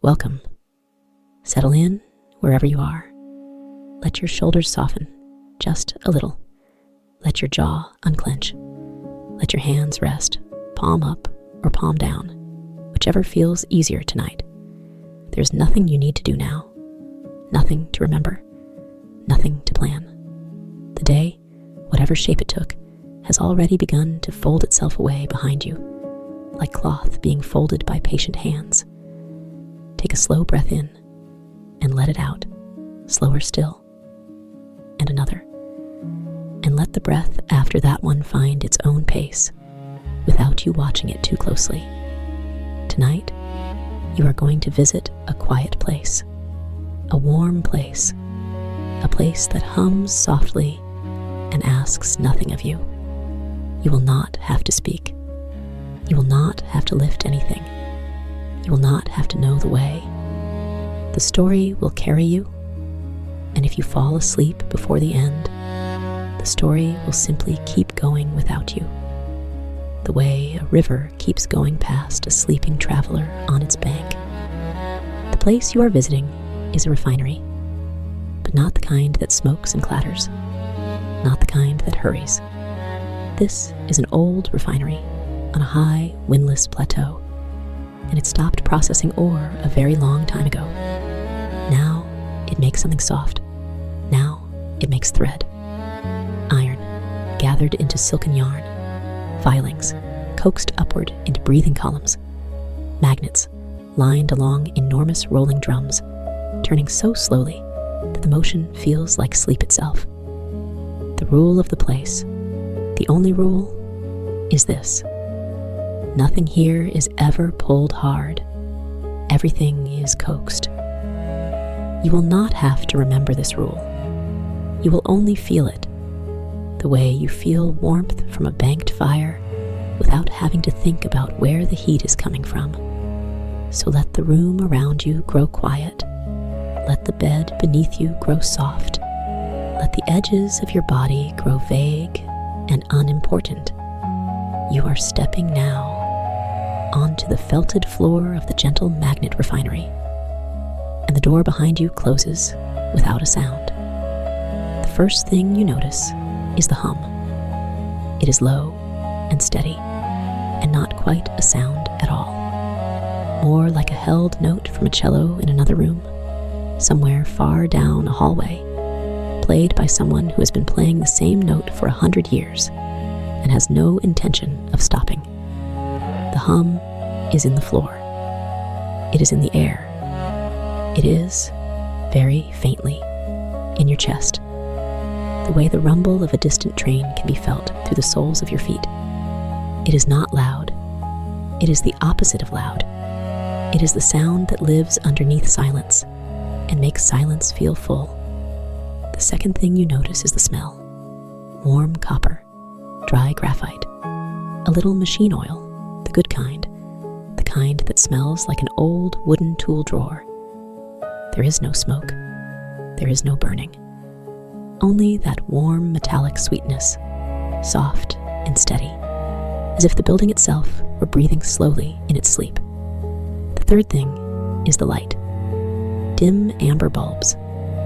Welcome. Settle in wherever you are. Let your shoulders soften just a little. Let your jaw unclench. Let your hands rest, palm up or palm down, whichever feels easier tonight. There's nothing you need to do now, nothing to remember, nothing to plan. The day, whatever shape it took, has already begun to fold itself away behind you, like cloth being folded by patient hands. Take a slow breath in and let it out, slower still, and another. And let the breath after that one find its own pace without you watching it too closely. Tonight, you are going to visit a quiet place, a warm place, a place that hums softly and asks nothing of you. You will not have to speak. You will not have to lift anything. You will not have to know the way. The story will carry you, and if you fall asleep before the end, the story will simply keep going without you, the way a river keeps going past a sleeping traveler on its bank. The place you are visiting is a refinery, but not the kind that smokes and clatters, not the kind that hurries. This is an old refinery on a high, windless plateau, and it stopped processing ore a very long time ago. Now it makes something soft. Now it makes thread. Iron, gathered into silken yarn. Filings, coaxed upward into breathing columns. Magnets, lined along enormous rolling drums, turning so slowly that the motion feels like sleep itself. The rule of the place, the only rule, is this: nothing here is ever pulled hard. Everything is coaxed. You will not have to remember this rule. You will only feel it, the way you feel warmth from a banked fire without having to think about where the heat is coming from. So let the room around you grow quiet. Let the bed beneath you grow soft. Let the edges of your body grow vague and unimportant. You are stepping now onto the felted floor of the gentle magnet refinery, and the door behind you closes without a sound. The first thing you notice is the hum. It is low and steady, and not quite a sound at all. More like a held note from a cello in another room, somewhere far down a hallway, played by someone who has been playing the same note for 100 years and has no intention of stopping. The hum is in the floor. It is in the air. It is, very faintly, in your chest, the way the rumble of a distant train can be felt through the soles of your feet. It is not loud. It is the opposite of loud. It is the sound that lives underneath silence and makes silence feel full. The second thing you notice is the smell. Warm copper, dry graphite, a little machine oil, the good kind, the kind that smells like an old wooden tool drawer. There is no smoke. There is no burning. Only that warm metallic sweetness, soft and steady, as if the building itself were breathing slowly in its sleep. The third thing is the light. Dim amber bulbs,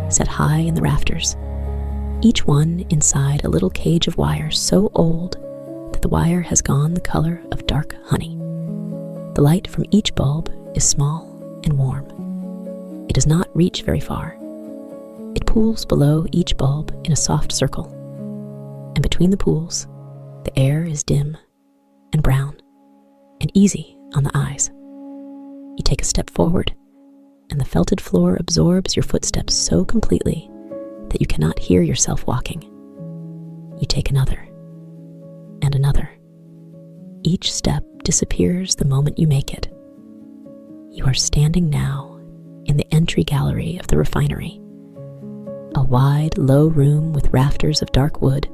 set high in the rafters, each one inside a little cage of wire so old that the wire has gone the color of dark honey. The light from each bulb is small and warm. It does not reach very far. It pools below each bulb in a soft circle, and between the pools, the air is dim and brown and easy on the eyes. You take a step forward, and the felted floor absorbs your footsteps so completely that you cannot hear yourself walking. You take another and another. Each step disappears the moment you make it. You are standing now in the entry gallery of the refinery, a wide, low room with rafters of dark wood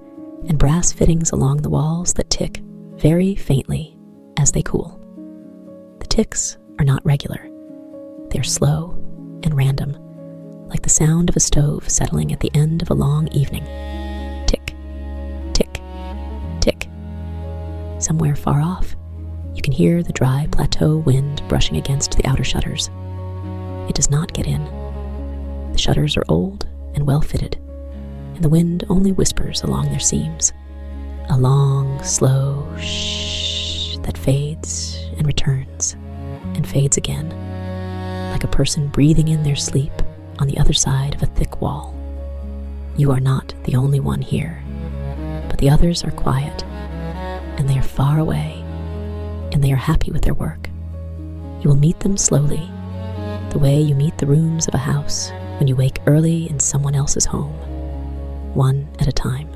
and brass fittings along the walls that tick very faintly as they cool. The ticks are not regular. They're slow and random, like the sound of a stove settling at the end of a long evening. Tick, tick, tick. Somewhere far off, you can hear the dry plateau wind brushing against the outer shutters. it does not get in. The shutters are old and well fitted, and the wind only whispers along their seams. A long, slow shh that fades and returns and fades again, like a person breathing in their sleep on the other side of a thick wall. You are not the only one here, but the others are quiet, and they are far away, and they are happy with their work. You will meet them slowly, the way you meet the rooms of a house when you wake early in someone else's home, one at a time,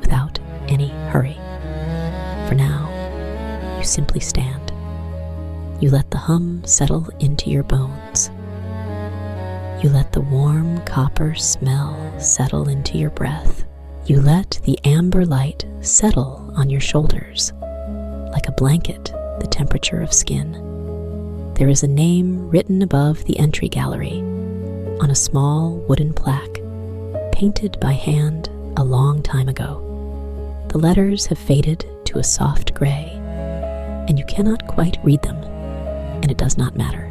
without any hurry. For now, you simply stand. You let the hum settle into your bones. You let the warm copper smell settle into your breath. You let the amber light settle on your shoulders, like a blanket, the temperature of skin. There is a name written above the entry gallery on a small wooden plaque, painted by hand a long time ago. The letters have faded to a soft gray, and you cannot quite read them, and it does not matter.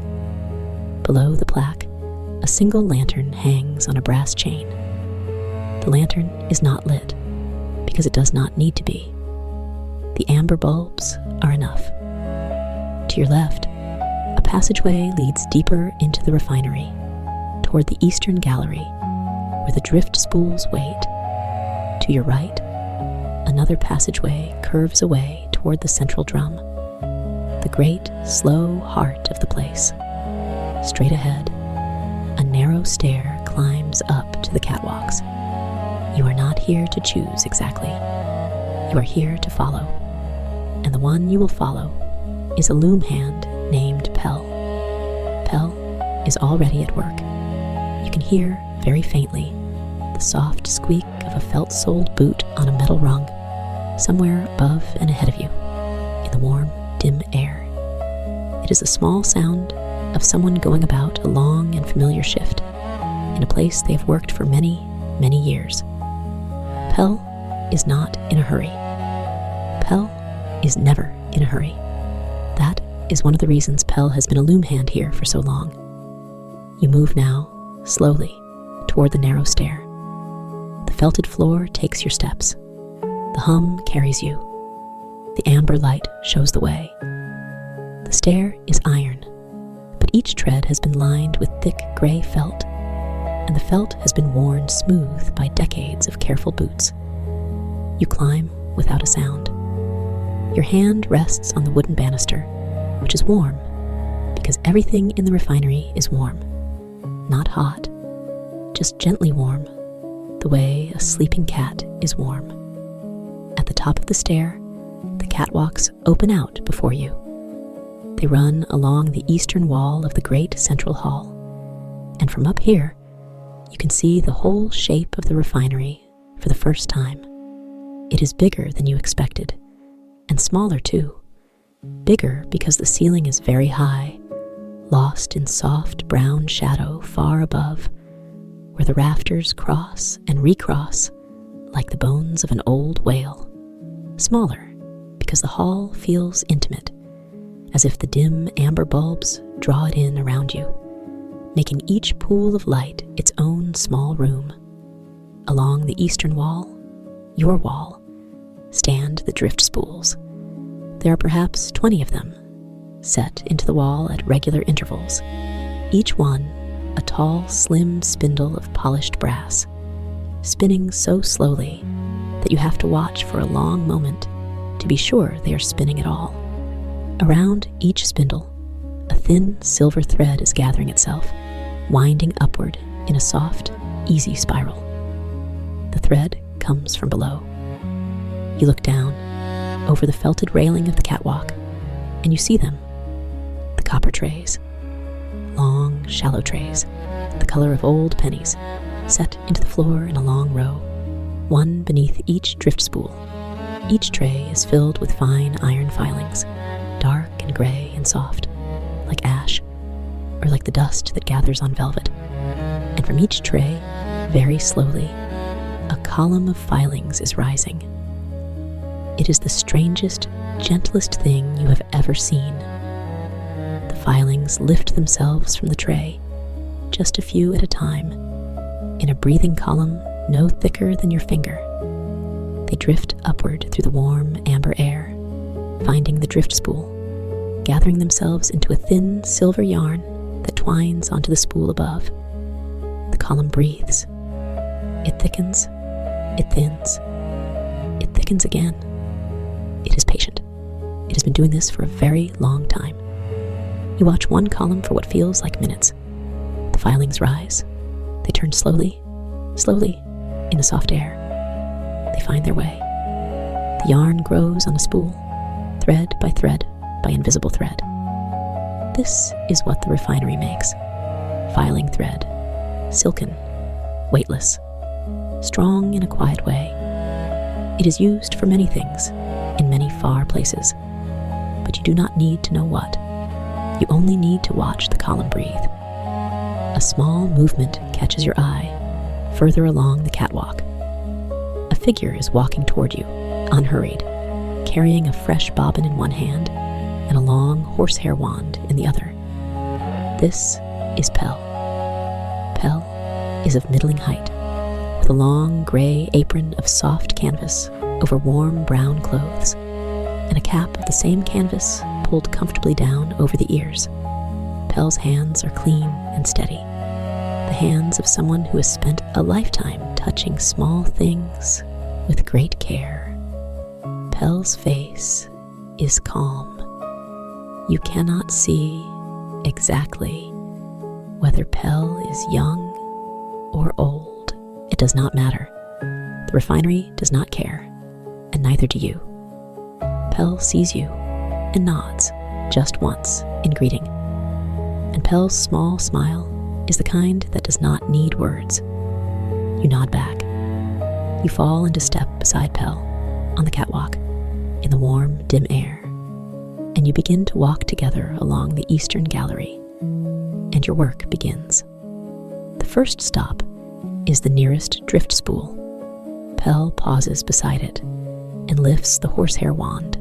Below the plaque, a single lantern hangs on a brass chain. The lantern is not lit, because it does not need to be. The amber bulbs are enough. To your left, a passageway leads deeper into the refinery, toward the eastern gallery, where the drift-spools wait. To your right, another passageway curves away toward the central drum, the great, slow heart of the place. Straight ahead, a narrow stair climbs up to the catwalks. You are not here to choose exactly. You are here to follow, and the one you will follow is a loomhand named Pell. Pell is already at work. You can hear, very faintly, the soft squeak of a felt-soled boot on a metal rung, somewhere above and ahead of you, in the warm, dim air. It is the small sound of someone going about a long and familiar shift, in a place they have worked for many, many years. Pell is not in a hurry. Pell is never in a hurry. That is one of the reasons Pell has been a loomhand here for so long. You move now, slowly, toward the narrow stair. The felted floor takes your steps. The hum carries you. The amber light shows the way. The stair is iron, but each tread has been lined with thick gray felt, and the felt has been worn smooth by decades of careful boots. You climb without a sound. Your hand rests on the wooden banister, which is warm, because everything in the refinery is warm. Not hot, just gently warm, the way a sleeping cat is warm. At the top of the stair, the catwalks open out before you. They run along the eastern wall of the great central hall, and from up here, you can see the whole shape of the refinery for the first time. It is bigger than you expected, and smaller too. Bigger because the ceiling is very high, lost in soft brown shadow far above, where the rafters cross and recross like the bones of an old whale. Smaller because the hall feels intimate, as if the dim amber bulbs draw it in around you, making each pool of light its own small room. Along the eastern wall, your wall, stand the drift-spools. There are perhaps 20 of them, set into the wall at regular intervals, each one a tall, slim spindle of polished brass, spinning so slowly that you have to watch for a long moment to be sure they are spinning at all. Around each spindle, a thin silver thread is gathering itself, winding upward in a soft, easy spiral. The thread comes from below. You look down, over the felted railing of the catwalk, and you see them. The copper trays. Long, shallow trays, the color of old pennies, set into the floor in a long row, one beneath each drift spool. Each tray is filled with fine iron filings, dark and gray and soft, like ash, or like the dust that gathers on velvet. And from each tray, very slowly, a column of filings is rising. It is the strangest, gentlest thing you have ever seen. The filings lift themselves from the tray just a few at a time, in a breathing column no thicker than your finger. They drift upward through the warm amber air, finding the drift spool, gathering themselves into a thin silver yarn that twines onto the spool above. The column breathes. It thickens. It thins. It thickens again. It is patient. It has been doing this for a very long time. You watch one column for what feels like minutes. The filings rise. They turn slowly, slowly, in the soft air. They find their way. The yarn grows on a spool, thread by invisible thread. This is what the refinery makes. Filing thread, silken, weightless, strong in a quiet way. It is used for many things, in many far places, but you do not need to know what. You only need to watch the column breathe. A small movement catches your eye, further along the catwalk. A figure is walking toward you, unhurried, carrying a fresh bobbin in one hand and a long horsehair wand in the other. This is Pell. Pell is of middling height, with a long gray apron of soft canvas over warm brown clothes, and a cap of the same canvas pulled comfortably down over the ears. Pell's hands are clean and steady, the hands of someone who has spent a lifetime touching small things with great care. Pell's face is calm. You cannot see exactly whether Pell is young or old. It does not matter. The refinery does not care, and neither do you. Pell sees you and nods just once in greeting. And Pell's small smile is the kind that does not need words. You nod back. You fall into step beside Pell on the catwalk in the warm, dim air, and you begin to walk together along the eastern gallery, and your work begins. The first stop is the nearest drift spool. Pell pauses beside it and lifts the horsehair wand.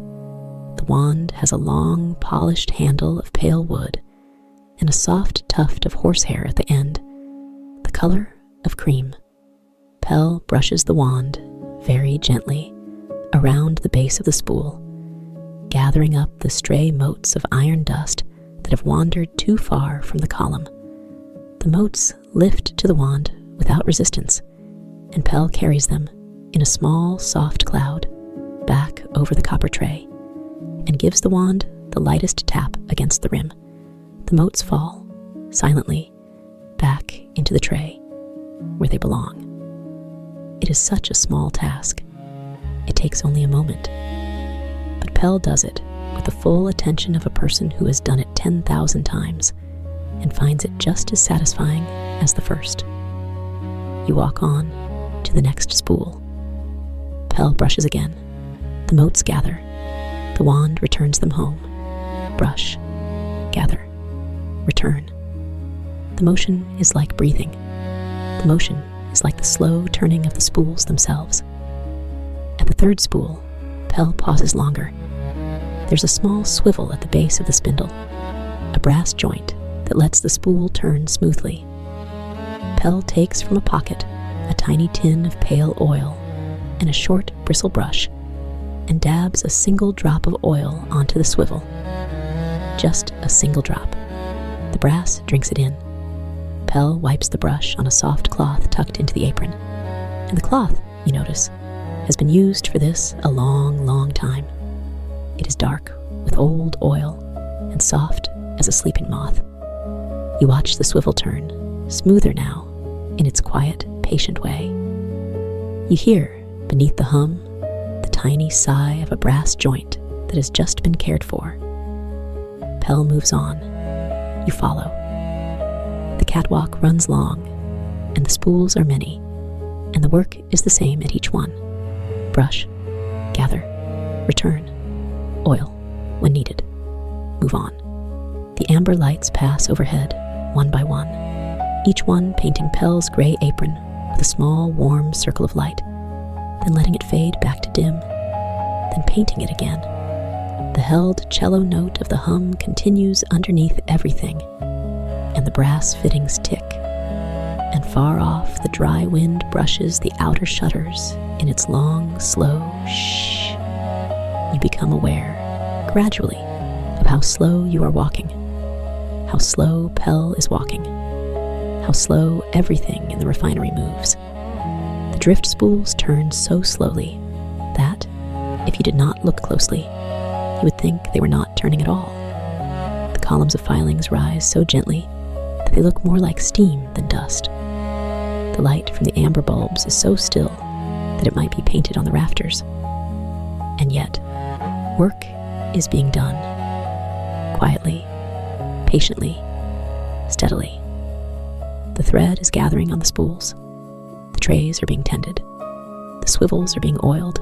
The wand has a long, polished handle of pale wood and a soft tuft of horsehair at the end, the color of cream. Pell brushes the wand very gently around the base of the spool, gathering up the stray motes of iron dust that have wandered too far from the column. The motes lift to the wand without resistance, and Pell carries them in a small, soft cloud back over the copper tray and gives the wand the lightest tap against the rim. The motes fall, silently, back into the tray, where they belong. It is such a small task. It takes only a moment. But Pell does it with the full attention of a person who has done it 10,000 times and finds it just as satisfying as the first. You walk on to the next spool. Pell brushes again. The motes gather. The wand returns them home. Brush, gather, return. The motion is like breathing. The motion is like the slow turning of the spools themselves. At the third spool, Pell pauses longer. There's a small swivel at the base of the spindle, a brass joint that lets the spool turn smoothly. Pell takes from a pocket a tiny tin of pale oil and a short bristle brush and dabs a single drop of oil onto the swivel. Just a single drop. The brass drinks it in. Pell wipes the brush on a soft cloth tucked into the apron. And the cloth, you notice, has been used for this a long, long time. It is dark with old oil and soft as a sleeping moth. You watch the swivel turn, smoother now, in its quiet, patient way. You hear, beneath the hum, the tiny sigh of a brass joint that has just been cared for. Pell moves on. You follow. The catwalk runs long, and the spools are many, and the work is the same at each one. Brush, gather, return, oil when needed, move on. The amber lights pass overhead, one by one, each one painting Pell's gray apron with a small, warm circle of light, then letting it fade back to dim, then painting it again. The held cello note of the hum continues underneath everything, and the brass fittings tick and far off the dry wind brushes the outer shutters in its long, slow shh. You become aware, gradually, of how slow you are walking, how slow Pell is walking, how slow everything in the refinery moves. The drift-spools turn so slowly that, if you did not look closely, you would think they were not turning at all. The columns of filings rise so gently that they look more like steam than dust. The light from the amber bulbs is so still that it might be painted on the rafters. And yet, work is being done, quietly, patiently, steadily. The thread is gathering on the spools. The trays are being tended. The swivels are being oiled.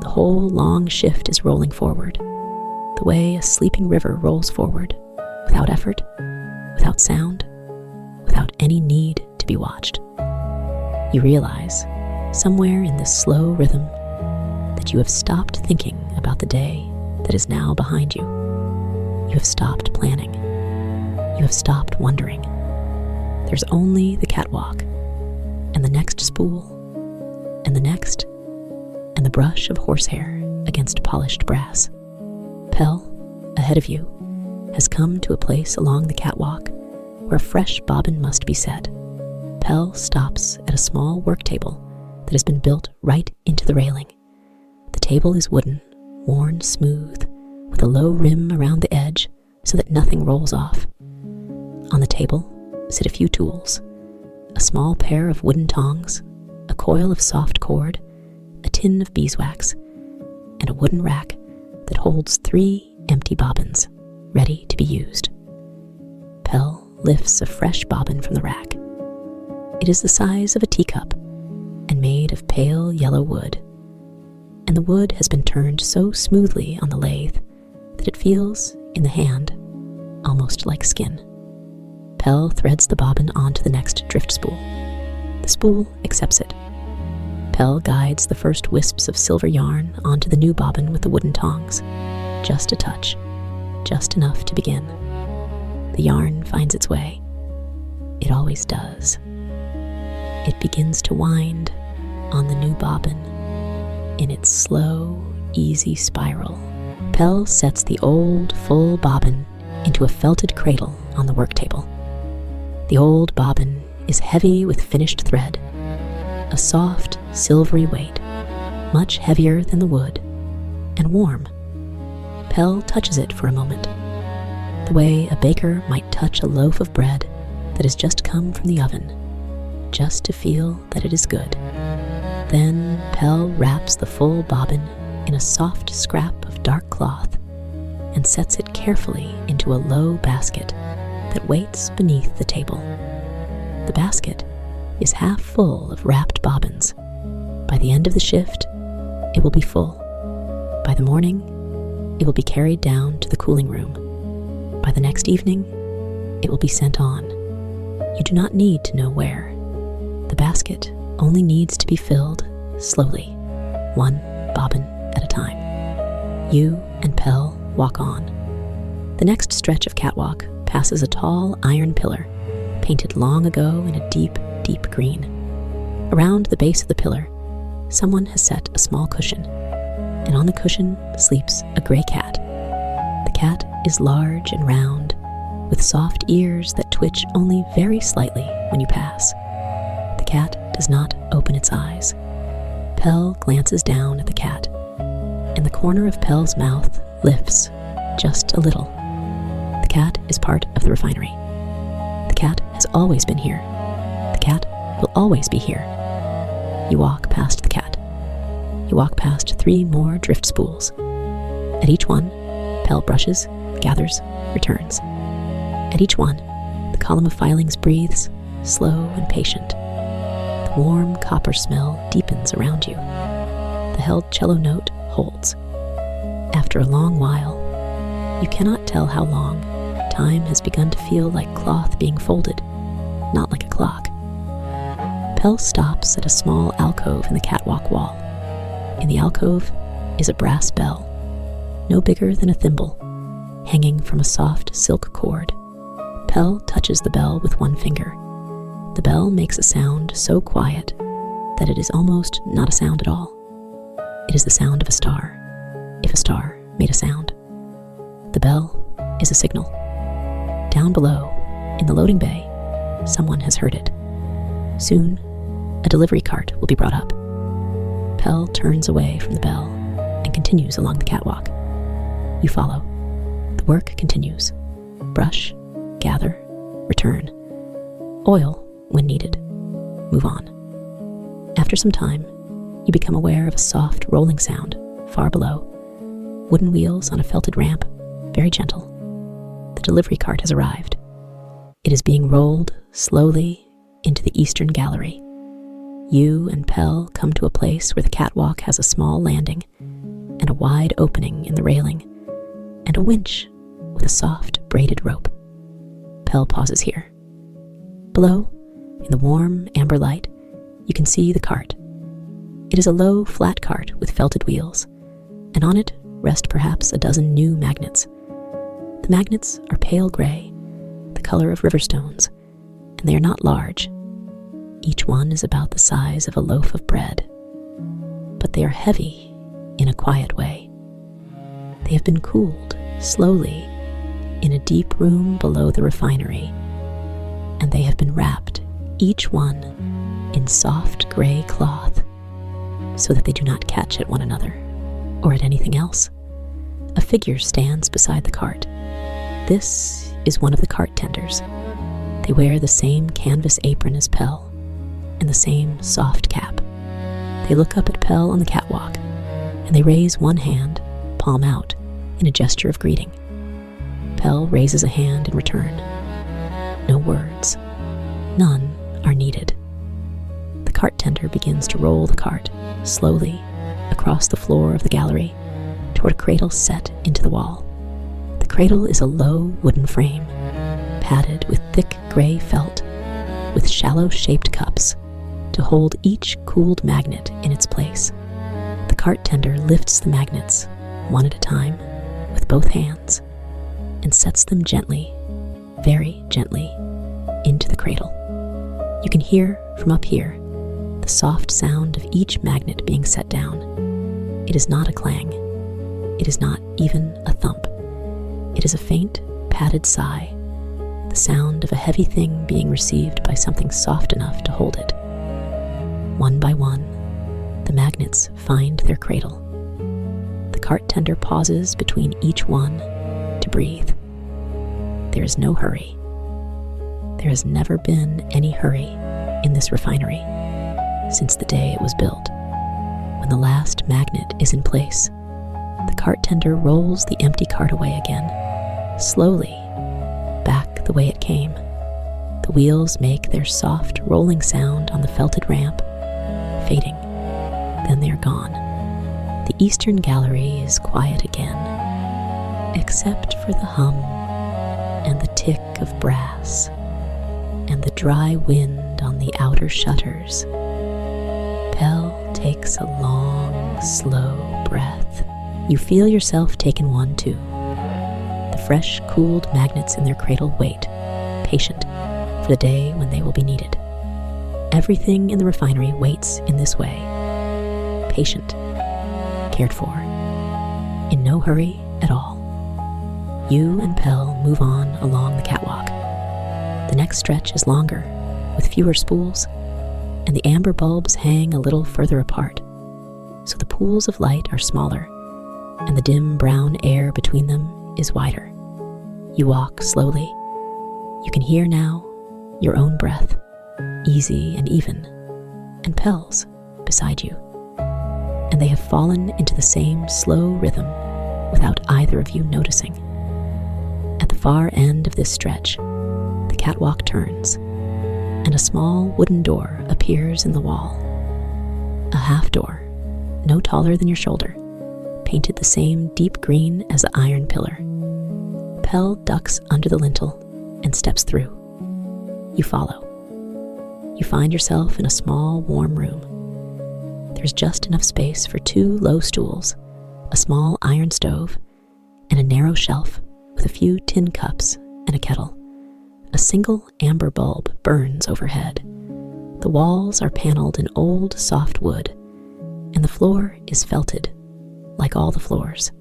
The whole long shift is rolling forward, the way a sleeping river rolls forward, without effort, without sound, without any need to be watched. You realize, somewhere in this slow rhythm, that you have stopped thinking about the day that is now behind you. You have stopped planning. You have stopped wondering. There's only the catwalk, and the next spool, and the next, and the brush of horsehair against polished brass. Pell, ahead of you, has come to a place along the catwalk where a fresh bobbin must be set. Pell stops at a small work table that has been built right into the railing. The table is wooden, worn smooth, with a low rim around the edge so that nothing rolls off. On the table sit a few tools, a small pair of wooden tongs, a coil of soft cord, a tin of beeswax, and a wooden rack that holds 3 empty bobbins, ready to be used. Pell lifts a fresh bobbin from the rack. It is the size of a teacup and made of pale yellow wood, and the wood has been turned so smoothly on the lathe that it feels, in the hand, almost like skin. Pell threads the bobbin onto the next drift spool. The spool accepts it. Pell guides the first wisps of silver yarn onto the new bobbin with the wooden tongs. Just a touch, just enough to begin. The yarn finds its way. It always does. It begins to wind on the new bobbin in its slow, easy spiral. Pell sets the old, full bobbin into a felted cradle on the work table. The old bobbin is heavy with finished thread, a soft, silvery weight, much heavier than the wood, and warm. Pell touches it for a moment, the way a baker might touch a loaf of bread that has just come from the oven, just to feel that it is good. Then Pell wraps the full bobbin in a soft scrap of dark cloth and sets it carefully into a low basket that waits beneath the table. The basket is half full of wrapped bobbins. By the end of the shift, it will be full. By the morning, it will be carried down to the cooling room. By the next evening, it will be sent on. You do not need to know where. The basket only needs to be filled slowly, one bobbin at a time. You and Pell walk on. The next stretch of catwalk passes a tall iron pillar, painted long ago in a deep, deep green. Around the base of the pillar, someone has set a small cushion, and on the cushion sleeps a gray cat. The cat is large and round, with soft ears that twitch only very slightly when you pass. The cat does not open its eyes. Pell glances down at the cat, and the corner of Pell's mouth lifts just a little. The cat is part of the refinery. The cat has always been here. The cat will always be here. You walk past the cat. You walk past 3 more drift spools. At each one, Pell brushes, gathers, returns. At each one, the column of filings breathes, slow and patient. The warm copper smell deepens around you. The held cello note holds. After a long while, you cannot tell how long, time has begun to feel like cloth being folded, not like a clock. Pell stops at a small alcove in the catwalk wall. In the alcove is a brass bell, no bigger than a thimble, hanging from a soft silk cord. Pell touches the bell with one finger. The bell makes a sound so quiet that it is almost not a sound at all. It is the sound of a star, if a star made a sound. The bell is a signal. Down below, in the loading bay, someone has heard it. Soon, a delivery cart will be brought up. Pell turns away from the bell and continues along the catwalk. You follow. The work continues. Brush, gather, return. Oil when needed. Move on. After some time, you become aware of a soft rolling sound far below. Wooden wheels on a felted ramp, very gentle. The delivery cart has arrived. It is being rolled slowly into the eastern gallery. You and Pell come to a place where the catwalk has a small landing and a wide opening in the railing and a winch with a soft braided rope. Pell pauses here. Below, in the warm amber light, you can see the cart. It is a low, flat cart with felted wheels, and on it rest perhaps a dozen new magnets. The magnets are pale gray, the color of river stones, and they are not large. Each one is about the size of a loaf of bread, but they are heavy in a quiet way. They have been cooled slowly in a deep room below the refinery, and they have been wrapped, each one, in soft gray cloth, so that they do not catch at one another or at anything else. A figure stands beside the cart. This is one of the cart tenders. They wear the same canvas apron as Pell and the same soft cap. They look up at Pell on the catwalk, and they raise one hand, palm out, in a gesture of greeting. Pell raises a hand in return. No words. None are needed. The cart tender begins to roll the cart slowly across the floor of the gallery toward a cradle set into the wall. The cradle is a low wooden frame, padded with thick gray felt, with shallow-shaped cups to hold each cooled magnet in its place. The cart tender lifts the magnets, one at a time, with both hands, and sets them gently, very gently, into the cradle. You can hear from up here the soft sound of each magnet being set down. It is not a clang. It is not even a thump. It is a faint, padded sigh, the sound of a heavy thing being received by something soft enough to hold it. One by one, the magnets find their cradle. The cart tender pauses between each one to breathe. There is no hurry. There has never been any hurry in this refinery since the day it was built. When the last magnet is in place, the cart tender rolls the empty cart away again, slowly, back the way it came. The wheels make their soft rolling sound on the felted ramp, fading. Then they are gone. The eastern gallery is quiet again, except for the hum and the tick of brass and the dry wind on the outer shutters. Pell takes a long, slow breath. You feel yourself taken one too. The fresh, cooled magnets in their cradle wait, patient, for the day when they will be needed. Everything in the refinery waits in this way, patient, cared for, in no hurry at all. You and Pell move on along the catwalk. The next stretch is longer, with fewer spools, and the amber bulbs hang a little further apart, so the pools of light are smaller, and the dim brown air between them is wider. You walk slowly. You can hear now your own breath, easy and even, and Pell's beside you. And they have fallen into the same slow rhythm without either of you noticing. At the far end of this stretch, the catwalk turns, and a small wooden door appears in the wall. A half door, no taller than your shoulder, painted the same deep green as the iron pillar. Pell ducks under the lintel and steps through. You follow. You find yourself in a small, warm room. There's just enough space for 2 low stools, a small iron stove, and a narrow shelf with a few tin cups and a kettle. A single amber bulb burns overhead. The walls are paneled in old, soft wood, and the floor is felted, like all the floors.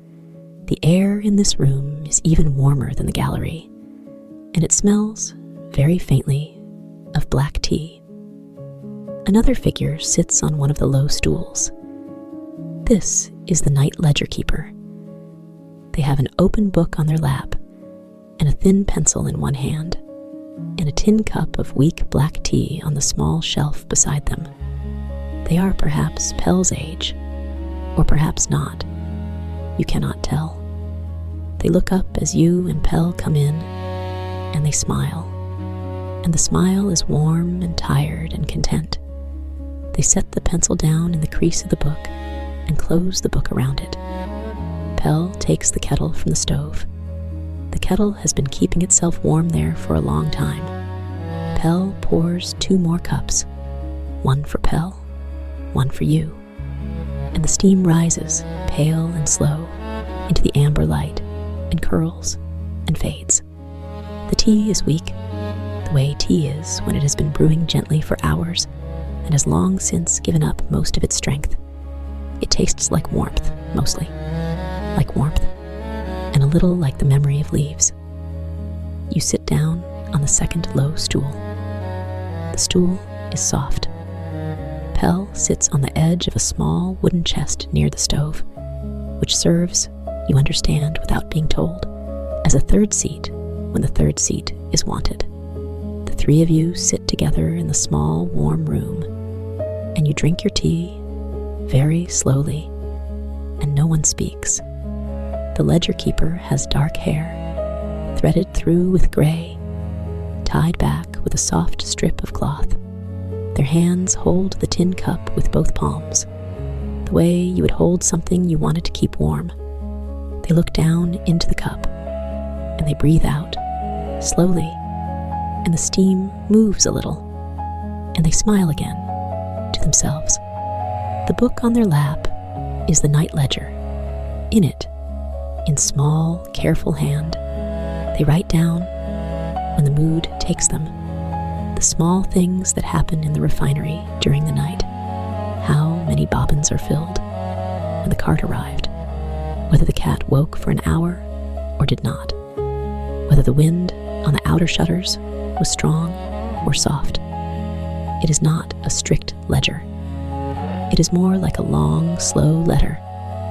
The air in this room is even warmer than the gallery, and it smells, very faintly, of black tea. Another figure sits on one of the low stools. This is the night ledger keeper. They have an open book on their lap, and a thin pencil in one hand, and a tin cup of weak black tea on the small shelf beside them. They are perhaps Pell's age, or perhaps not. You cannot tell. They look up as you and Pell come in, and they smile. And the smile is warm and tired and content. They set the pencil down in the crease of the book and close the book around it. Pell takes the kettle from the stove. The kettle has been keeping itself warm there for a long time. Pell pours 2 more cups, one for Pell, one for you, and the steam rises, pale and slow, into the amber light, and curls and fades. The tea is weak, the way tea is when it has been brewing gently for hours and has long since given up most of its strength. It tastes like warmth, mostly, like warmth, and a little like the memory of leaves. You sit down on the second low stool. The stool is soft. Pell sits on the edge of a small wooden chest near the stove, which serves, you understand without being told, as a third seat when the third seat is wanted. The 3 of you sit together in the small, warm room, and you drink your tea very slowly, and no one speaks. The ledger keeper has dark hair, threaded through with gray, tied back with a soft strip of cloth. Their hands hold the tin cup with both palms, the way you would hold something you wanted to keep warm. They look down into the cup, and they breathe out, slowly, and the steam moves a little, and they smile again, to themselves. The book on their lap is the night ledger. In it, in small, careful hand, they write down, when the mood takes them, the small things that happen in the refinery during the night. How many bobbins are filled, when the cart arrived, whether the cat woke for an hour or did not, whether the wind on the outer shutters was strong or soft. It is not a strict ledger. It is more like a long, slow letter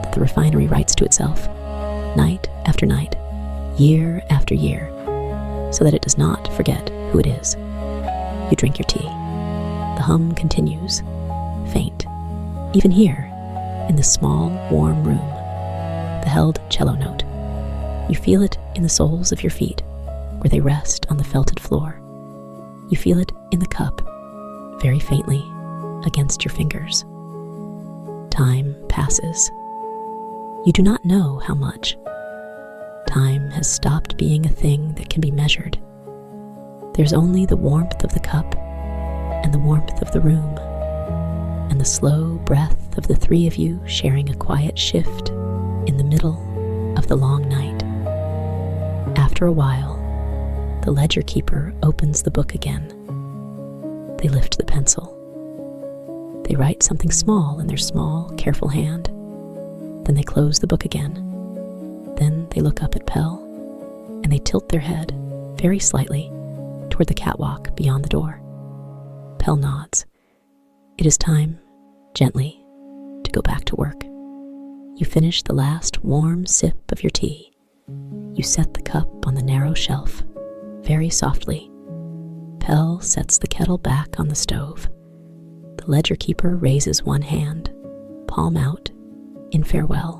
that the refinery writes to itself, night after night, year after year, so that it does not forget who it is. You drink your tea. The hum continues, faint, even here, in this small, warm room, the held cello note. You feel it in the soles of your feet, where they rest on the felted floor. You feel it in the cup, very faintly, against your fingers. Time passes. You do not know how much. Time has stopped being a thing that can be measured. There's only the warmth of the cup and the warmth of the room, and the slow breath of the 3 of you sharing a quiet shift in the middle of the long night. After a while, the ledger keeper opens the book again. They lift the pencil. They write something small in their small, careful hand. Then they close the book again. Then they look up at Pell, and they tilt their head, very slightly, toward the catwalk beyond the door. Pell nods. It is time, gently, to go back to work. You finish the last warm sip of your tea. You set the cup on the narrow shelf, very softly. Pell sets the kettle back on the stove. The ledger keeper raises one hand, palm out, in farewell.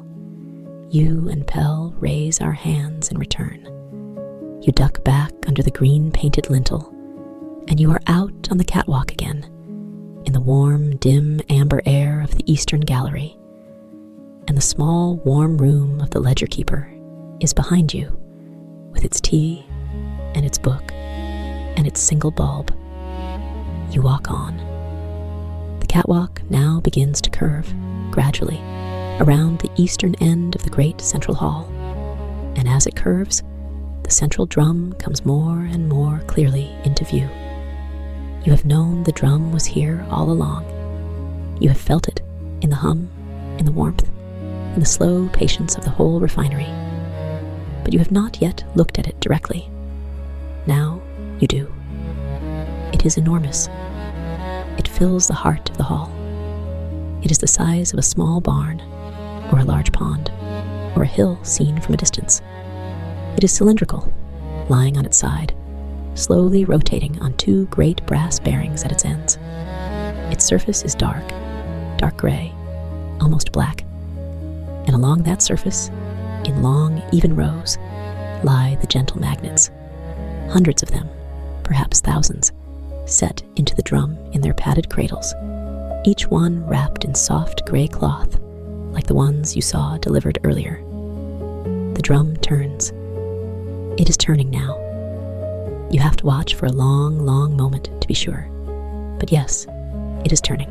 You and Pell raise our hands in return. You duck back under the green painted lintel, and you are out on the catwalk again, in the warm, dim amber air of the eastern gallery. And the small, warm room of the ledger keeper is behind you, with its tea and its book and its single bulb. You walk on. The catwalk now begins to curve, gradually, around the eastern end of the great central hall, and as it curves, the central drum comes more and more clearly into view. You have known the drum was here all along. You have felt it in the hum, in the warmth, in the slow patience of the whole refinery. But you have not yet looked at it directly. Now you do. It is enormous. It fills the heart of the hall. It is the size of a small barn, or a large pond, or a hill seen from a distance. It is cylindrical, lying on its side, slowly rotating on two great brass bearings at its ends. Its surface is dark gray, almost black, and along that surface, in long, even rows, lie the gentle magnets, hundreds of them, perhaps thousands, set into the drum in their padded cradles, each one wrapped in soft gray cloth, like the ones you saw delivered earlier. The drum turns. It is turning now. You have to watch for a long, long moment to be sure. But yes, it is turning.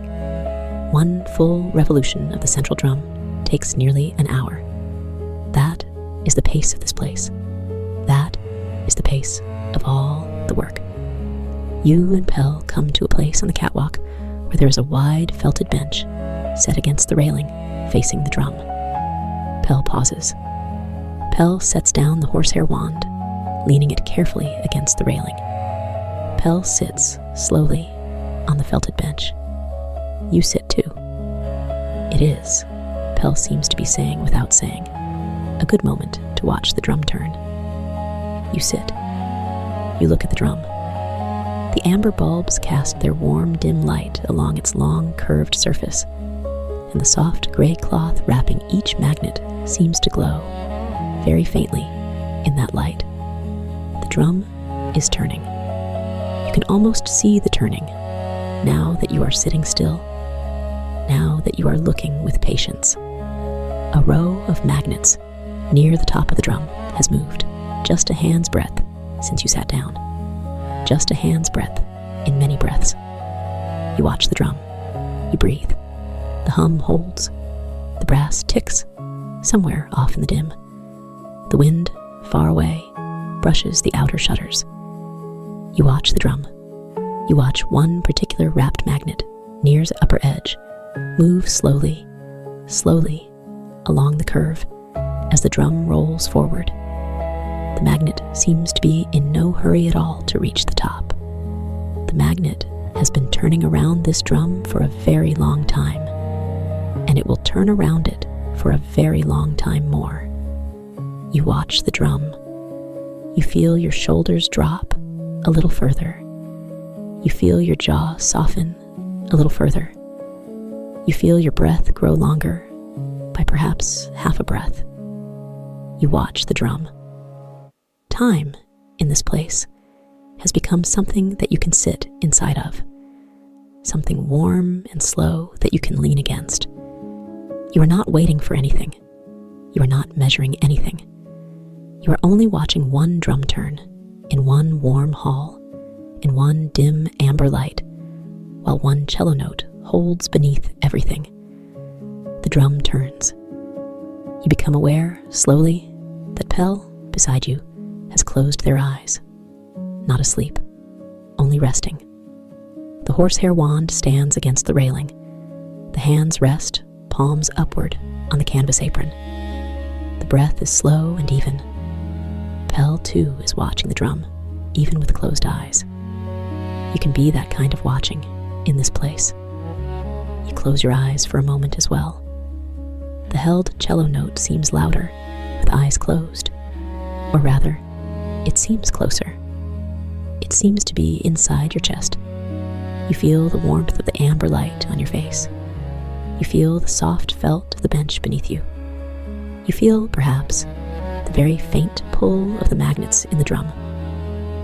One full revolution of the central drum takes nearly an hour. That is the pace of this place. That is the pace of all the work. You and Pell come to a place on the catwalk where there is a wide felted bench set against the railing facing the drum. Pell pauses. Pell sets down the horsehair wand, leaning it carefully against the railing. Pell sits slowly on the felted bench. You sit too. It is, Pell seems to be saying without saying, a good moment to watch the drum turn. You sit. You look at the drum. The amber bulbs cast their warm, dim light along its long, curved surface, and the soft gray cloth wrapping each magnet seems to glow, very faintly, in that light. The drum is turning. You can almost see the turning, now that you are sitting still, now that you are looking with patience. A row of magnets near the top of the drum has moved, just a hand's breadth since you sat down. Just a hand's breadth in many breaths. You watch the drum. You breathe. The hum holds. The brass ticks, somewhere off in the dim. The wind, far away, brushes the outer shutters. You watch the drum. You watch one particular wrapped magnet, near its upper edge, move slowly, slowly, along the curve as the drum rolls forward. The magnet seems to be in no hurry at all to reach the top. The magnet has been turning around this drum for a very long time, and it will turn around it for a very long time more. You watch the drum. You feel your shoulders drop a little further. You feel your jaw soften a little further. You feel your breath grow longer by perhaps half a breath. You watch the drum. Time in this place has become something that you can sit inside of, something warm and slow that you can lean against. You are not waiting for anything. You are not measuring anything. You are only watching one drum turn in one warm hall, in one dim amber light, while one cello note holds beneath everything. The drum turns. You become aware, slowly, that Pell, beside you, has closed their eyes. Not asleep, only resting. The horsehair wand stands against the railing. The hands rest, palms upward, on the canvas apron. The breath is slow and even. Pell, too, is watching the drum, even with closed eyes. You can be that kind of watching in this place. You close your eyes for a moment as well. The held cello note seems louder, with eyes closed. Or rather, it seems closer. It seems to be inside your chest. You feel the warmth of the amber light on your face. You feel the soft felt of the bench beneath you. You feel, perhaps, the very faint pull of the magnets in the drum.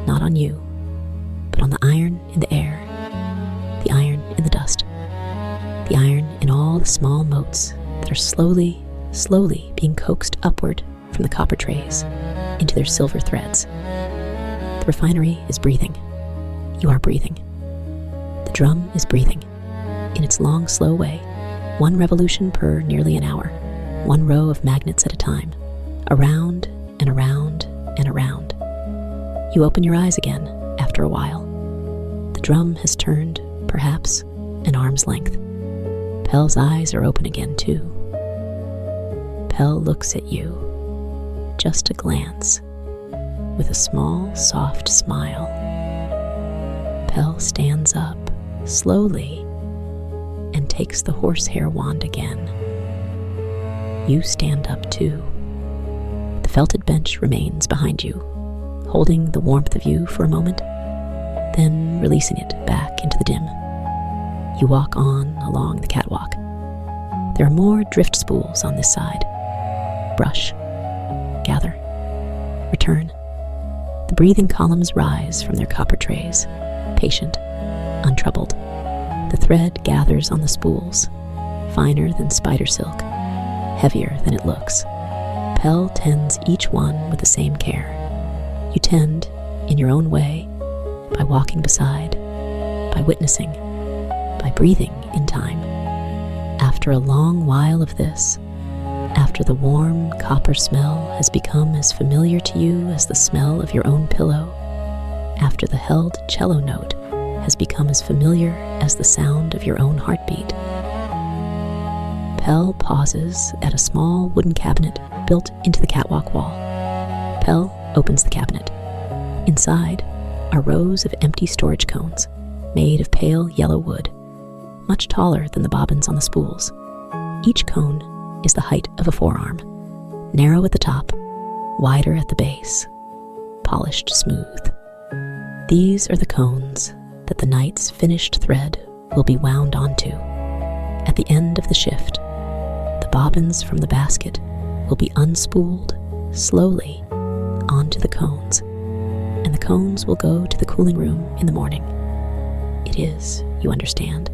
Not on you, but on the iron in the air, the iron in the dust, the iron in all the small motes that are slowly, slowly being coaxed upward from the copper trays into their silver threads. The refinery is breathing. You are breathing. The drum is breathing. In its long, slow way, one revolution per nearly an hour, one row of magnets at a time, around and around and around. You open your eyes again after a while. The drum has turned, perhaps, an arm's length. Pell's eyes are open again, too. Pell looks at you, just a glance, with a small, soft smile. Pell stands up, slowly, and takes the horsehair wand again. You stand up, too. The felted bench remains behind you, holding the warmth of you for a moment, then releasing it back into the dim. You walk on along the catwalk. There are more drift-spools on this side. Brush. Gather. Return. The breathing columns rise from their copper trays, patient, untroubled. The thread gathers on the spools, finer than spider silk, heavier than it looks. Pell tends each one with the same care. You tend, in your own way, by walking beside, by witnessing, by breathing in time. After a long while of this, after the warm copper smell has become as familiar to you as the smell of your own pillow, after the held cello note has become as familiar as the sound of your own heartbeat, Pell pauses at a small wooden cabinet built into the catwalk wall. Pell opens the cabinet. Inside are rows of empty storage cones made of pale yellow wood, much taller than the bobbins on the spools. Each cone is the height of a forearm, narrow at the top, wider at the base, polished smooth. These are the cones that the night's finished thread will be wound onto. At the end of the shift, the bobbins from the basket will be unspooled slowly onto the cones, and the cones will go to the cooling room in the morning. It is, you understand,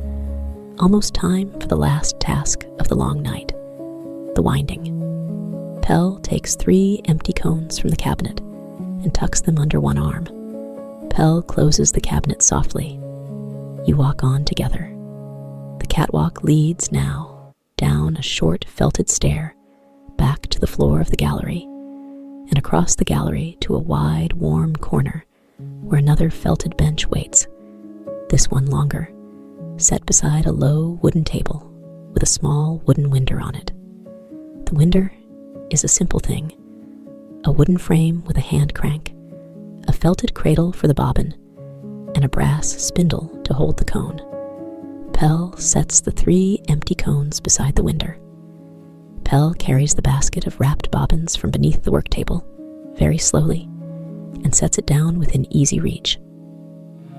almost time for the last task of the long night, the winding. Pell takes 3 empty cones from the cabinet and tucks them under one arm. Pell closes the cabinet softly. You walk on together. The catwalk leads now down a short felted stair back to the floor of the gallery, and across the gallery to a wide, warm corner where another felted bench waits, this one longer, set beside a low wooden table with a small wooden winder on it. The winder is a simple thing, a wooden frame with a hand crank, a felted cradle for the bobbin, and a brass spindle to hold the cone. Pell sets the 3 empty cones beside the winder. Pell carries the basket of wrapped bobbins from beneath the work table, very slowly, and sets it down within easy reach.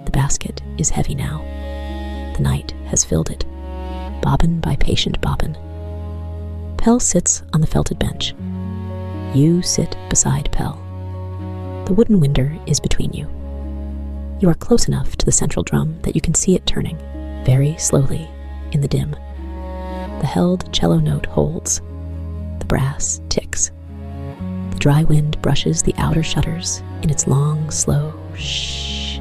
The basket is heavy now. The night has filled it, bobbin by patient bobbin. Pell sits on the felted bench. You sit beside Pell. The wooden winder is between you. You are close enough to the central drum that you can see it turning, very slowly, in the dim. The held cello note holds. The brass ticks. The dry wind brushes the outer shutters in its long, slow shh.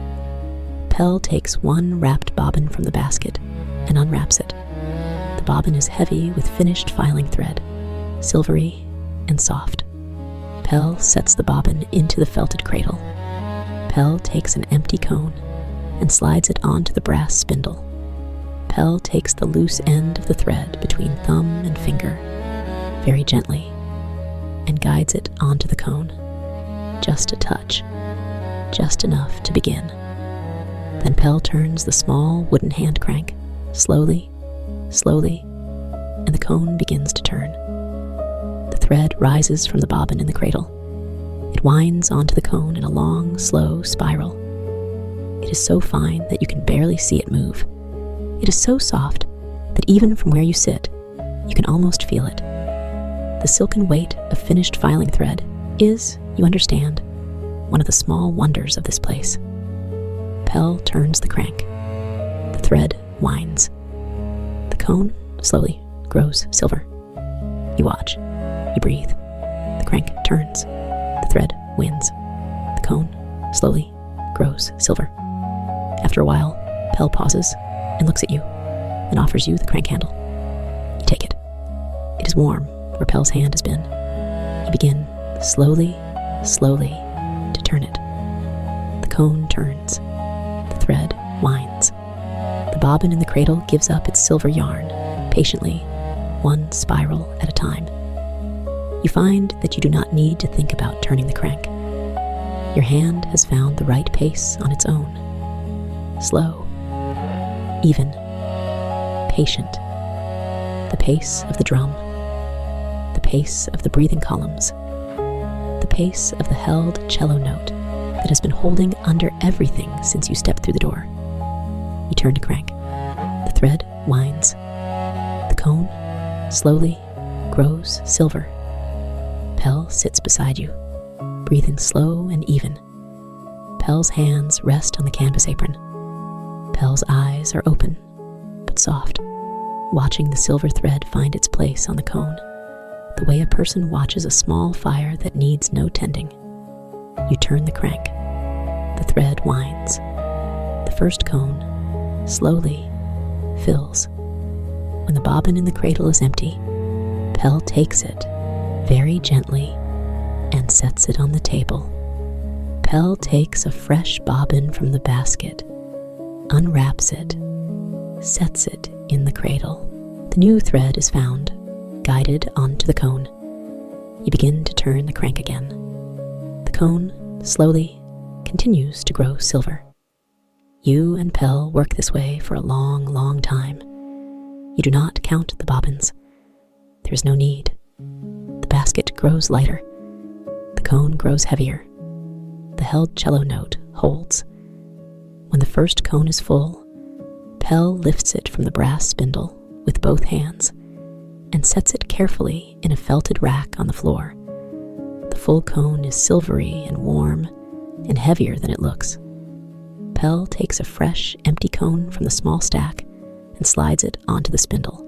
Pell takes 1 wrapped bobbin from the basket and unwraps it. The bobbin is heavy with finished filing thread, silvery and soft. Pell sets the bobbin into the felted cradle. Pell takes an empty cone and slides it onto the brass spindle. Pell takes the loose end of the thread between thumb and finger, very gently, and guides it onto the cone. Just a touch, just enough to begin. Then Pell turns the small wooden hand crank, slowly, slowly, and the cone begins to turn. The thread rises from the bobbin in the cradle. It winds onto the cone in a long, slow spiral. It is so fine that you can barely see it move. It is so soft that even from where you sit, you can almost feel it. The silken weight of finished filing thread is, you understand, one of the small wonders of this place. Pell turns the crank. The thread winds. The cone slowly grows silver. You watch. You breathe. The crank turns. The thread wins. The cone slowly grows silver. After a while, Pell pauses and looks at you and offers you the crank handle. You take it. It is warm where Pell's hand has been. You begin slowly, slowly to turn it. cone turns. The thread winds. The bobbin in the cradle gives up its silver yarn, patiently, one spiral at a time. You find that you do not need to think about turning the crank. Your hand has found the right pace on its own. Slow, even, patient. The pace of the drum, the pace of the breathing columns, the pace of the held cello note that has been holding under everything since you stepped through the door. You turn to crank. The thread winds. The cone slowly grows silver. Pell sits beside you, breathing slow and even. Pell's hands rest on the canvas apron. Pell's eyes are open, but soft, watching the silver thread find its place on the cone, the way a person watches a small fire that needs no tending. You turn the crank. The thread winds. The first cone slowly fills. When the bobbin in the cradle is empty, Pell takes it very gently and sets it on the table. Pell takes a fresh bobbin from the basket, unwraps it, sets it in the cradle. The new thread is found, guided onto the cone. You begin to turn the crank again. The cone slowly continues to grow silver. You and Pell work this way for a long, long time. You do not count the bobbins. There is no need. The basket grows lighter. The cone grows heavier. The held cello note holds. When the first cone is full, Pell lifts it from the brass spindle with both hands and sets it carefully in a felted rack on the floor. The full cone is silvery and warm and heavier than it looks. Pell takes a fresh, empty cone from the small stack and slides it onto the spindle.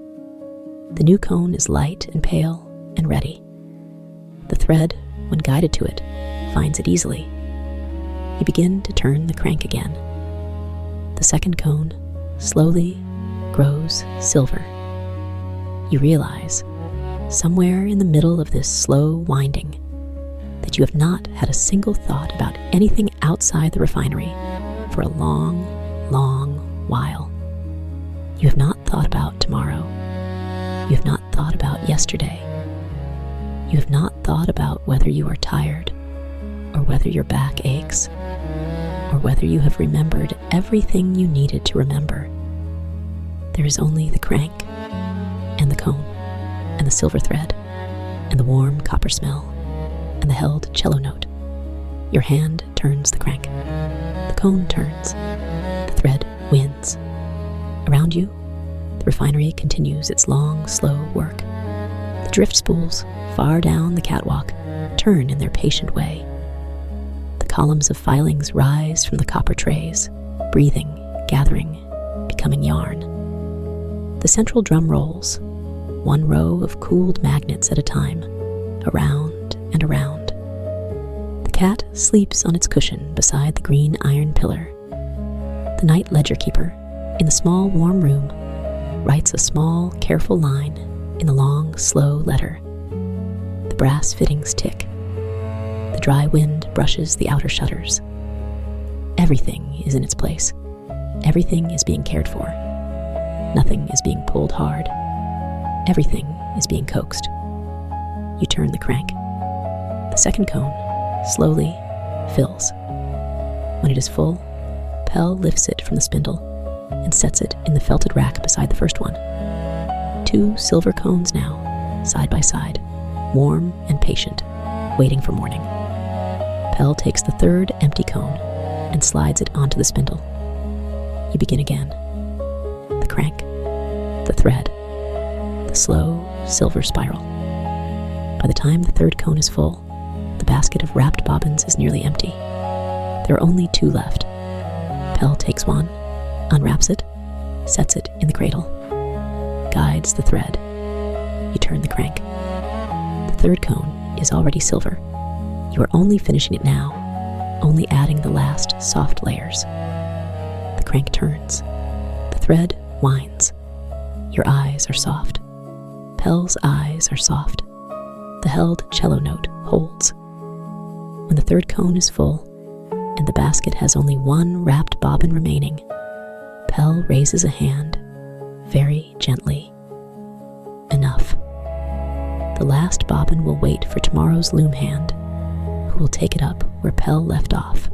The new cone is light and pale and ready. The thread, when guided to it, finds it easily. You begin to turn the crank again. The second cone slowly grows silver. You realize, somewhere in the middle of this slow winding, that you have not had a single thought about anything outside the refinery for a long, long while. You have not thought about tomorrow. You have not thought about yesterday. You have not thought about whether you are tired, or whether your back aches, or whether you have remembered everything you needed to remember. There is only the crank, and the cone, and the silver thread, and the warm copper smell, and the held cello note. Your hand turns the crank. The cone turns. The thread wins. Around you, the refinery continues its long, slow work. The drift-spools, far down the catwalk, turn in their patient way. The columns of filings rise from the copper trays, breathing, gathering, becoming yarn. The central drum rolls, one row of cooled magnets at a time, around and around. The cat sleeps on its cushion beside the green iron pillar. The night ledger keeper, in the small warm room, writes a small, careful line in the long, slow letter. The brass fittings tick. The dry wind brushes the outer shutters. Everything is in its place. Everything is being cared for. Nothing is being pulled hard. Everything is being coaxed. You turn the crank. The second cone slowly fills. When it is full, Pell lifts it from the spindle and sets it in the felted rack beside the first one. 2 silver cones now, side by side, warm and patient, waiting for morning. Pell takes the third empty cone and slides it onto the spindle. You begin again. The crank, the thread, the slow silver spiral. By the time the third cone is full, the basket of wrapped bobbins is nearly empty. There are only 2 left. Pell takes one, unwraps it, sets it in the cradle, guides the thread. You turn the crank. The third cone is already silver. You are only finishing it now, only adding the last soft layers. The crank turns. The thread winds. Your eyes are soft. Pell's eyes are soft. The held cello note holds. When the third cone is full, and the basket has only one wrapped bobbin remaining, Pell raises a hand, very gently. Enough. The last bobbin will wait for tomorrow's loomhand, who will take it up where Pell left off.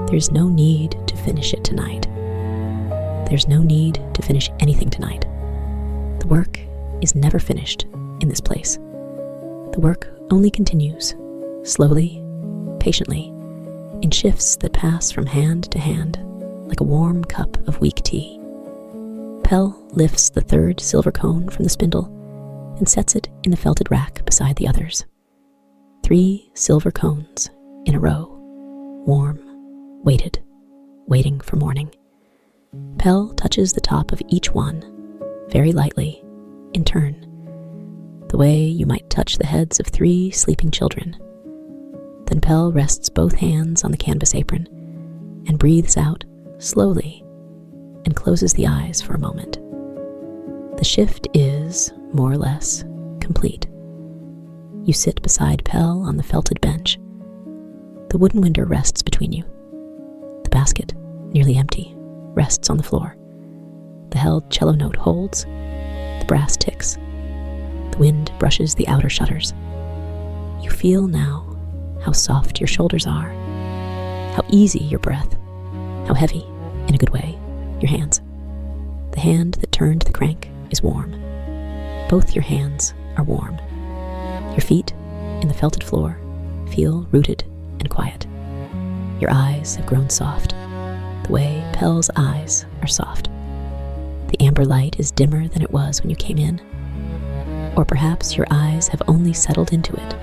There's no need to finish it tonight. There's no need to finish anything tonight. The work is never finished in this place. The work only continues, slowly, patiently, in shifts that pass from hand to hand, like a warm cup of weak tea. Pell lifts the third silver cone from the spindle and sets it in the felted rack beside the others. 3 silver cones in a row, warm, weighted, waiting for morning. Pell touches the top of each one, very lightly, in turn, the way you might touch the heads of 3 sleeping children. Then Pell rests both hands on the canvas apron and breathes out slowly and closes the eyes for a moment. The shift is, more or less, complete. You sit beside Pell on the felted bench. The wooden window rests between you. The basket, nearly empty, rests on the floor. The held cello note holds. The brass ticks. The wind brushes the outer shutters. You feel now how soft your shoulders are, how easy your breath, how heavy, in a good way, your hands. The hand that turned the crank is warm. Both your hands are warm. Your feet, in the felted floor, feel rooted and quiet. Your eyes have grown soft, the way Pell's eyes are soft. The amber light is dimmer than it was when you came in, or perhaps your eyes have only settled into it.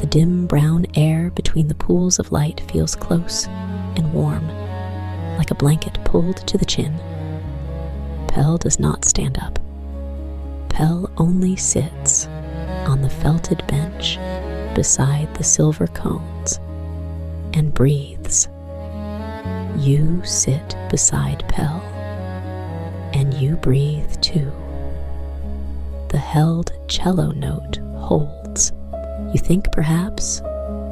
The dim brown air between the pools of light feels close and warm, like a blanket pulled to the chin. Pell does not stand up. Pell only sits on the felted bench beside the silver cones and breathes. You sit beside Pell, and you breathe too. The held cello note holds. You think perhaps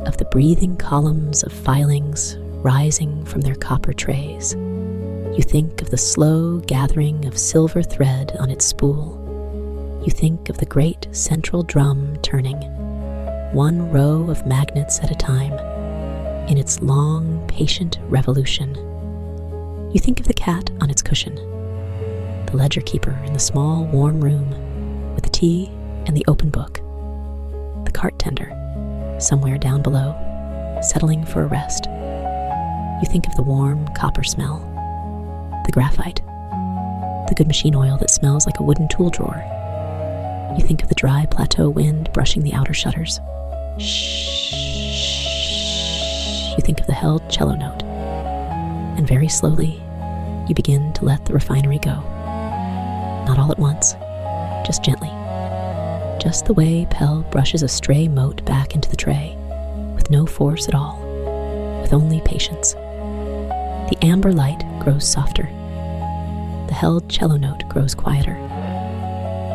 of the breathing columns of filings rising from their copper trays. You think of the slow gathering of silver thread on its spool. You think of the great central drum turning, one row of magnets at a time, in its long, patient revolution. You think of the cat on its cushion, the ledger keeper in the small, warm room with the tea and the open book, the cart tender somewhere down below, settling for a rest. You think of the warm copper smell, the graphite, the good machine oil that smells like a wooden tool drawer. You think of the dry Plateau wind brushing the outer shutters. Shh. You think of the held cello note, and very slowly you begin to let the refinery go. Not all at once, just gently. Just the way Pell brushes a stray mote back into the tray, with no force at all, with only patience. The amber light grows softer. The held cello note grows quieter.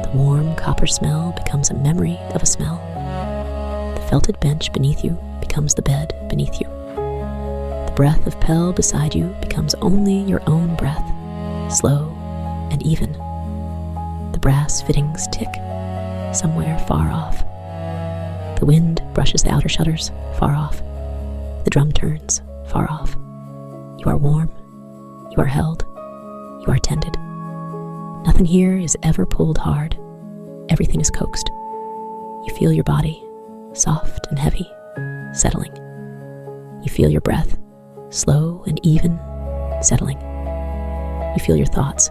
The warm copper smell becomes a memory of a smell. The felted bench beneath you becomes the bed beneath you. The breath of Pell beside you becomes only your own breath, slow and even. The brass fittings tick somewhere far off. The wind brushes the outer shutters far off. The drum turns far off. You are warm. You are held. You are tended. Nothing here is ever pulled hard. Everything is coaxed. You feel your body, soft and heavy, settling. You feel your breath, slow and even, settling. You feel your thoughts,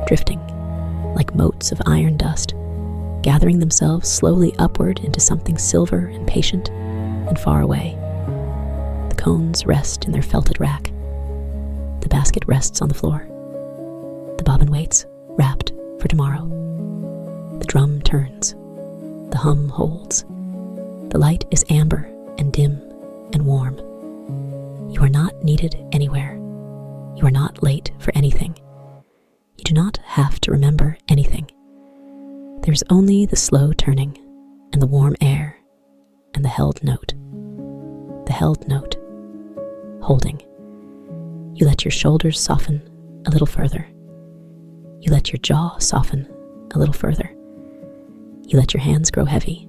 drifting, like motes of iron dust, gathering themselves slowly upward into something silver and patient and far away. The cones rest in their felted rack. The basket rests on the floor. The bobbin waits, wrapped for tomorrow. The drum turns. The hum holds. The light is amber and dim and warm. You are not needed anywhere. You are not late for anything. You do not have to remember anything. There's only the slow turning and the warm air and the held note. The held note. holding. You let your shoulders soften a little further. You let your jaw soften a little further. You let your hands grow heavy.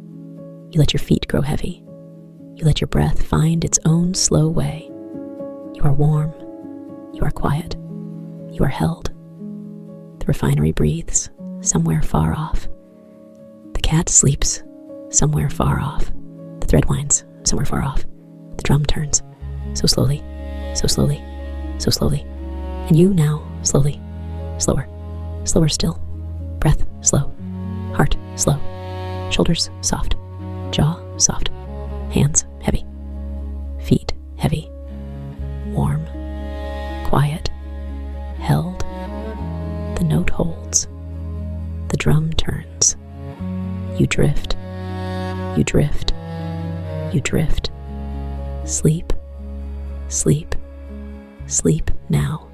You let your feet grow heavy. You let your breath find its own slow way. You are warm. You are quiet. You are held. The refinery breathes somewhere far off. The cat sleeps somewhere far off. The thread winds somewhere far off. The drum turns so slowly, so slowly, so slowly. And you now slowly, slower, slower still. Breath slow, heart slow, shoulders soft, jaw soft, hands heavy, feet heavy, warm, quiet, held. The note holds. The drum turns. You drift. You drift. You drift. Sleep. Sleep. Sleep now.